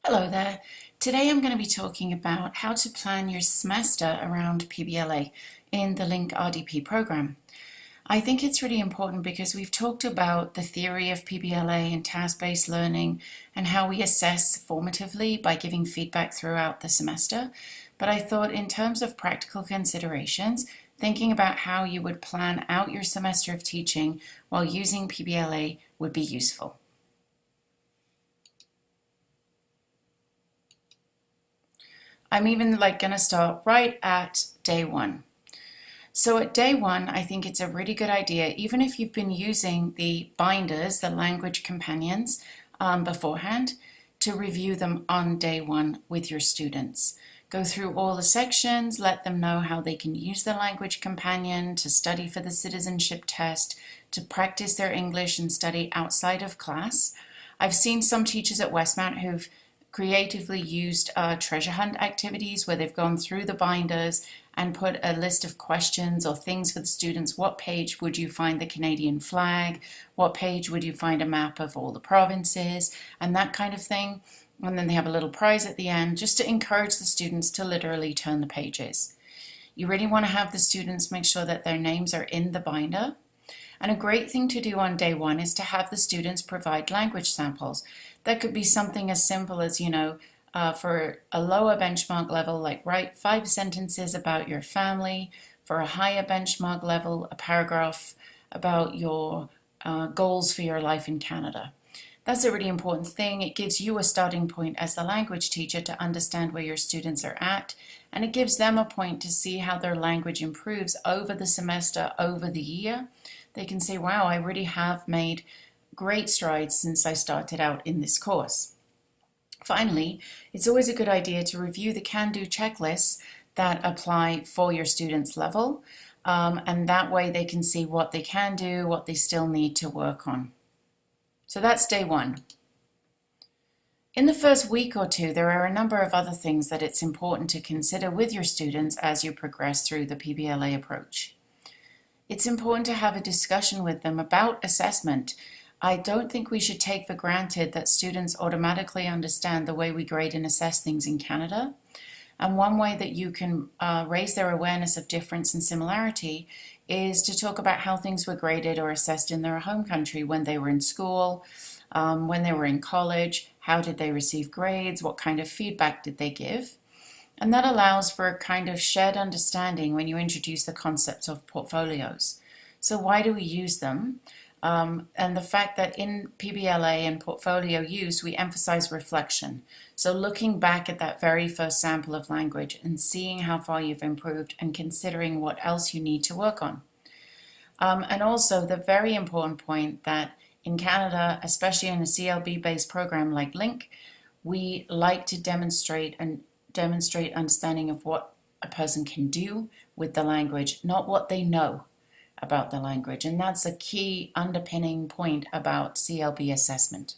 Hello there. Today I'm going to be talking about how to plan your semester around PBLA in the LINC RDP program. I think it's really important because we've talked about the theory of PBLA and task-based learning and how we assess formatively by giving feedback throughout the semester. But I thought in terms of practical considerations, thinking about how you would plan out your semester of teaching while using PBLA would be useful. I'm even going to start right at day one. So at day one, I think it's a really good idea, even if you've been using the binders, the language companions, beforehand, to review them on day one with your students. Go through all the sections, let them know how they can use the language companion to study for the citizenship test, to practice their English and study outside of class. I've seen some teachers at Westmount who've creatively used treasure hunt activities where they've gone through the binders and put a list of questions or things for the students. What page would you find the Canadian flag? What page would you find a map of all the provinces? And that kind of thing. And then they have a little prize at the end just to encourage the students to literally turn the pages. You really want to have the students make sure that their names are in the binder. And a great thing to do on day one is to have the students provide language samples. That could be something as simple as, for a lower benchmark level, like write 5 sentences about your family. For a higher benchmark level, a paragraph about your goals for your life in Canada. That's a really important thing. It gives you a starting point as the language teacher to understand where your students are at, and it gives them a point to see how their language improves over the semester, over the year. They can say, wow, I really have made great strides since I started out in this course. Finally, it's always a good idea to review the can-do checklists that apply for your students' level, and that way they can see what they can do, what they still need to work on. So that's day one. In the first week or two, there are a number of other things that it's important to consider with your students as you progress through the PBLA approach. It's important to have a discussion with them about assessment. I don't think we should take for granted that students automatically understand the way we grade and assess things in Canada. And one way that you can raise their awareness of difference and similarity is to talk about how things were graded or assessed in their home country when they were in school, when they were in college, how did they receive grades, what kind of feedback did they give. And that allows for a kind of shared understanding when you introduce the concepts of portfolios. So why do we use them? And the fact that in PBLA and portfolio use, we emphasize reflection. So looking back at that very first sample of language and seeing how far you've improved and considering what else you need to work on. And also the very important point that in Canada, especially in a CLB-based program like LINC, we like to demonstrate understanding of what a person can do with the language, not what they know about the language. And that's a key underpinning point about CLB assessment.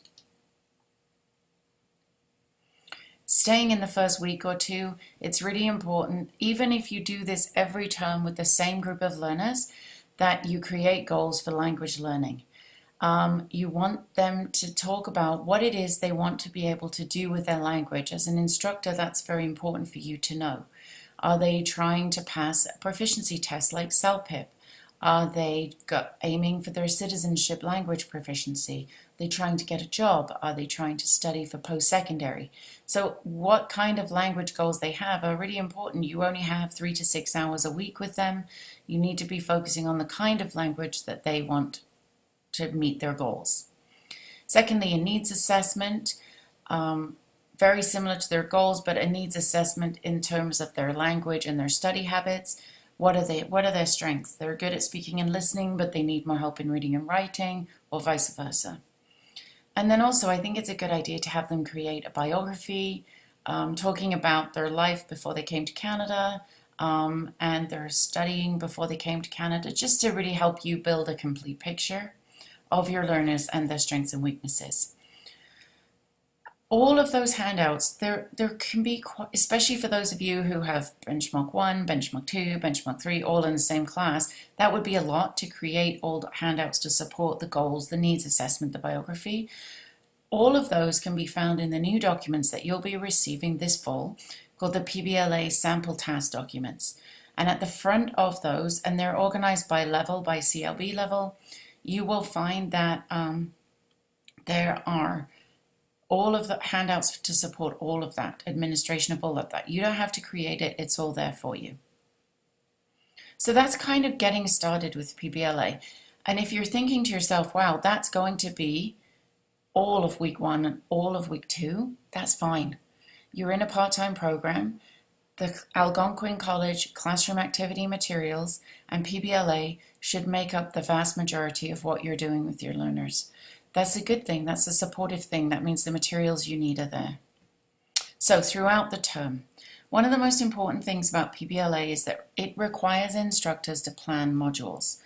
Staying in the first week or two, it's really important, even if you do this every term with the same group of learners, that you create goals for language learning. You want them to talk about what it is they want to be able to do with their language. As an instructor, that's very important for you to know. Are they trying to pass a proficiency test like CELPIP? Are they aiming for their citizenship language proficiency? Are they trying to get a job? Are they trying to study for post-secondary? So what kind of language goals they have are really important. You only have 3 to 6 hours a week with them. You need to be focusing on the kind of language that they want to meet their goals. Secondly, a needs assessment, very similar to their goals, but a needs assessment in terms of their language and their study habits. What are their strengths? They're good at speaking and listening, but they need more help in reading and writing, or vice versa. And then also, I think it's a good idea to have them create a biography, talking about their life before they came to Canada, and their studying before they came to Canada, just to really help you build a complete picture of your learners and their strengths and weaknesses. All of those handouts, there can be, especially for those of you who have benchmark 1, benchmark 2, benchmark 3, all in the same class, that would be a lot to create all the handouts to support the goals, the needs assessment, the biography. All of those can be found in the new documents that you'll be receiving this fall, called the PBLA sample task documents. And at the front of those, and they're organized by level, by CLB level, you will find that there are all of the handouts to support all of that, administration of all of that. You don't have to create it, it's all there for you. So that's kind of getting started with PBLA. And if you're thinking to yourself, wow, that's going to be all of week 1 and all of week 2, that's fine. You're in a part-time program. The Algonquin College classroom activity materials and PBLA should make up the vast majority of what you're doing with your learners. That's a good thing. That's a supportive thing. That means the materials you need are there. So throughout the term, one of the most important things about PBLA is that it requires instructors to plan modules.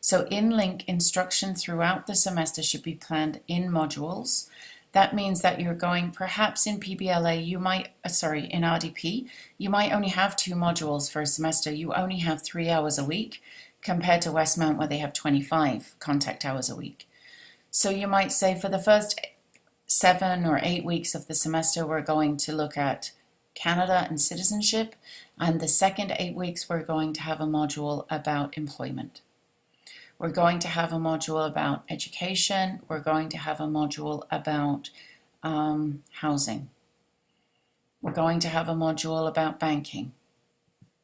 So in LINC, instruction throughout the semester should be planned in modules. That means that you're going, perhaps in PBLA, in RDP, you might only have 2 modules for a semester. You only have 3 hours a week compared to Westmount where they have 25 contact hours a week. So you might say for the first 7 or 8 weeks of the semester, we're going to look at Canada and citizenship. And the second 8 weeks, we're going to have a module about employment. We're going to have a module about education. We're going to have a module about housing. We're going to have a module about banking.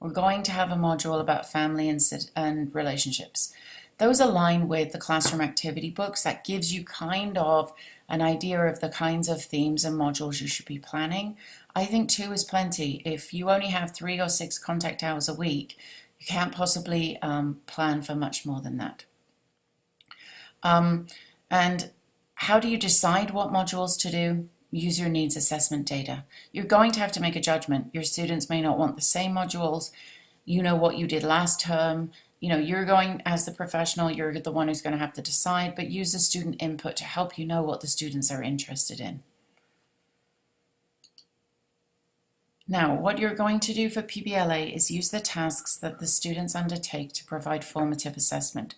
We're going to have a module about family and relationships. Those align with the classroom activity books. That gives you kind of an idea of the kinds of themes and modules you should be planning. I think 2 is plenty. If you only have 3 or 6 contact hours a week, you can't possibly plan for much more than that. And how do you decide what modules to do? Use your needs assessment data. You're going to have to make a judgment. Your students may not want the same modules. You know what you did last term. You know, you're going as the professional, you're the one who's going to have to decide, but use the student input to help you know what the students are interested in. Now, what you're going to do for PBLA is use the tasks that the students undertake to provide formative assessment.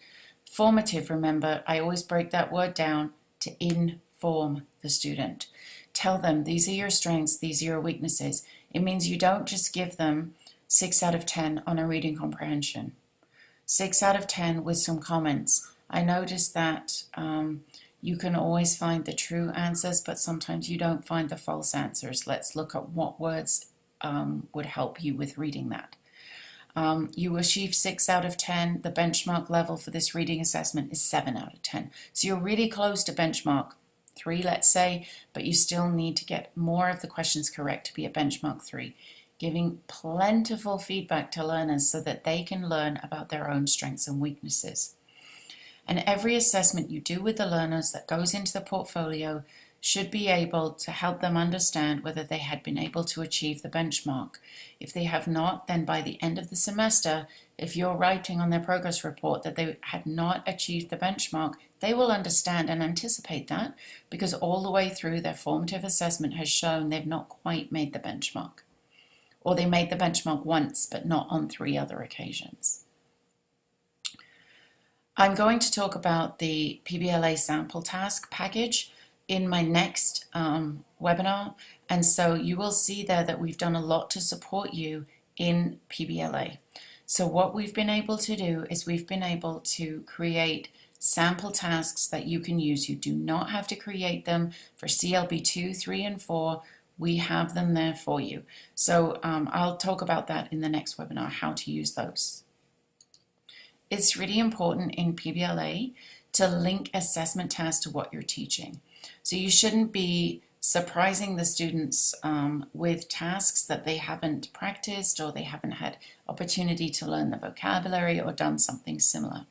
Formative, remember, I always break that word down to inform the student. Tell them these are your strengths, these are your weaknesses. It means you don't just give them 6 out of 10 on a reading comprehension. 6 out of 10 with some comments. I noticed that you can always find the true answers, but sometimes you don't find the false answers. Let's look at what words would help you with reading that. You achieve 6 out of 10. The benchmark level for this reading assessment is 7 out of 10. So you're really close to benchmark 3, let's say, but you still need to get more of the questions correct to be a benchmark 3. Giving plentiful feedback to learners so that they can learn about their own strengths and weaknesses. And every assessment you do with the learners that goes into the portfolio should be able to help them understand whether they had been able to achieve the benchmark. If they have not, then by the end of the semester, if you're writing on their progress report that they had not achieved the benchmark, they will understand and anticipate that because all the way through their formative assessment has shown they've not quite made the benchmark. Or they made the benchmark once, but not on 3 other occasions. I'm going to talk about the PBLA sample task package in my next webinar. And so you will see there that we've done a lot to support you in PBLA. So what we've been able to do is we've been able to create sample tasks that you can use. You do not have to create them for CLB 2, 3, and 4. We have them there for you. So I'll talk about that in the next webinar, how to use those. It's really important in PBLA to link assessment tasks to what you're teaching. So you shouldn't be surprising the students with tasks that they haven't practiced or they haven't had opportunity to learn the vocabulary or done something similar.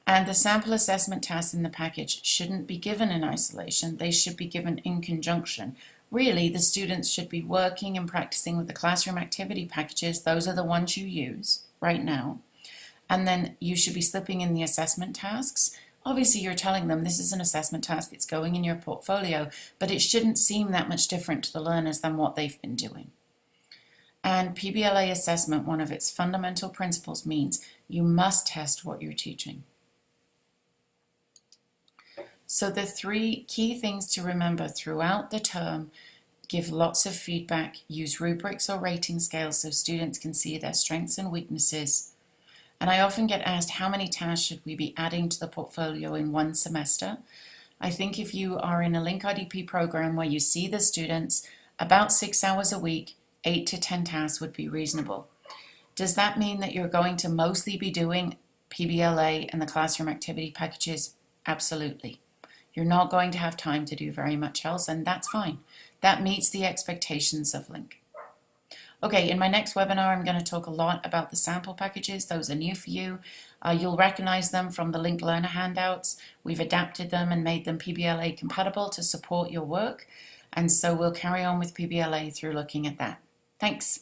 And the sample assessment tasks in the package shouldn't be given in isolation. They should be given in conjunction. Really, the students should be working and practicing with the classroom activity packages. Those are the ones you use right now. And then you should be slipping in the assessment tasks. Obviously, you're telling them this is an assessment task, it's going in your portfolio, but it shouldn't seem that much different to the learners than what they've been doing. And PBLA assessment, one of its fundamental principles means you must test what you're teaching. So the three key things to remember throughout the term: give lots of feedback, use rubrics or rating scales so students can see their strengths and weaknesses. And I often get asked, how many tasks should we be adding to the portfolio in one semester? I think if you are in a LINC RDP program where you see the students about 6 hours a week, 8 to 10 tasks would be reasonable. Does that mean that you're going to mostly be doing PBLA and the classroom activity packages? Absolutely. You're not going to have time to do very much else, and that's fine. That meets the expectations of LINC. Okay, in my next webinar, I'm going to talk a lot about the sample packages. Those are new for you. You'll recognize them from the LINC Learner handouts. We've adapted them and made them PBLA compatible to support your work. And so we'll carry on with PBLA through looking at that. Thanks.